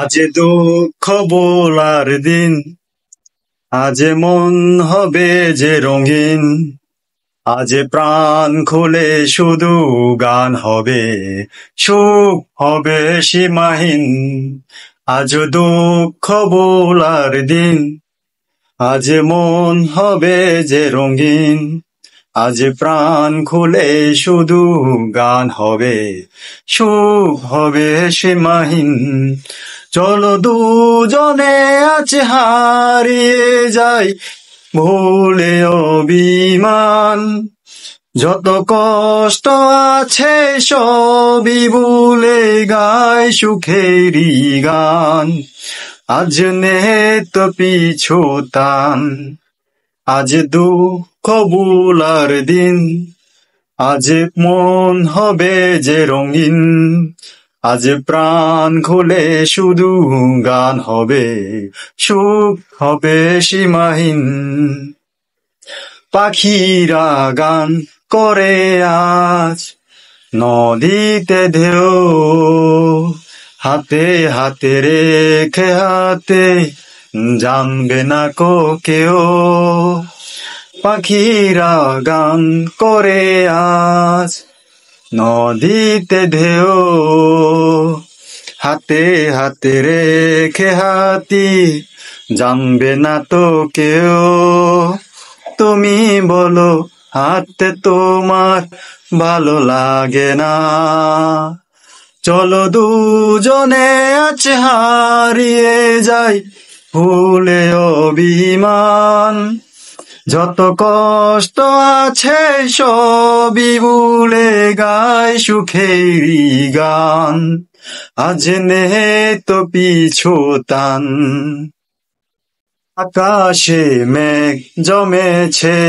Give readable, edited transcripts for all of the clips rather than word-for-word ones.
আজ দুঃখ বোলার দিন, আজ মন হবে যে রঙিন, আজ প্রাণ খুলে শুধু গান হবে, সুখ হবে সীমাহীন। আজ দুঃখ বোলার দিন, আজ মন হবে যে রঙিন, আজ প্রাণ খুলে শুধু গান হবে, সুখ হবে সীমাহীন। চলো দুজনে আজ হারিয়ে যাই, ভুলে অভিমান। যত কষ্ট আছে সবই ভুলে গাই সুখেরই গান। আজ নেত পিছু টান, আজ দুঃখ ভোলার দিন, আজ মন হবে যে রঙিন, আজ প্রাণ খুলে শুধু গান হবে, সুখ হবে সীমাহীন। পাখিরা গান করে আজ নদীতে ঢেউ, হাতে হাতে রেখে হাতে জানবে না কো কেউ। পাখিরা গান করে আজ নদীতে ঢেউ, হাতে হাতে রেখে হাতি জানবে না তো কেউ। তুমি বলো হাঁটতে তোমার ভালো লাগে না, চলো দুজনে আজ হারিয়ে যাই, ভুলে অভিমান। যত কষ্ট আছে সবই ভুলে গাই সুখেরই গান। আজ নেই তো পিছু টান, আকাশে মেঘ জমেছে,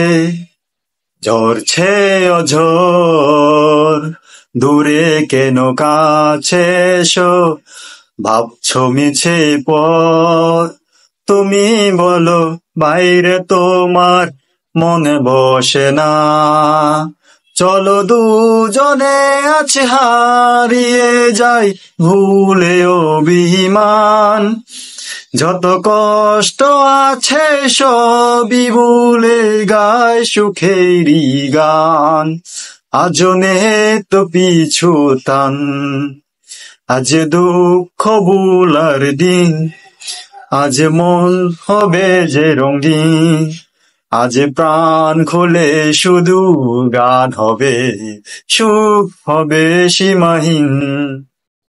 ঝরছে অঝোর। দূরে কেন কাছে এসো, ভাবছো মিছে পর। তুমি বলো বাইরে তোমার মনে বসে না, চলো দুজনে আজ হারিয়ে যাই, ভুলে অভিমান। যত কষ্ট আছে সবই ভুলে গাই সুখেরই গান। আজ নেই তো পিছু টান, আজ দুঃখ ভোলার দিন, আজ মন হবে যে রঙিন, আজ প্রাণ খুলে শুধু গান হবে, সুখ হবে সীমাহীন।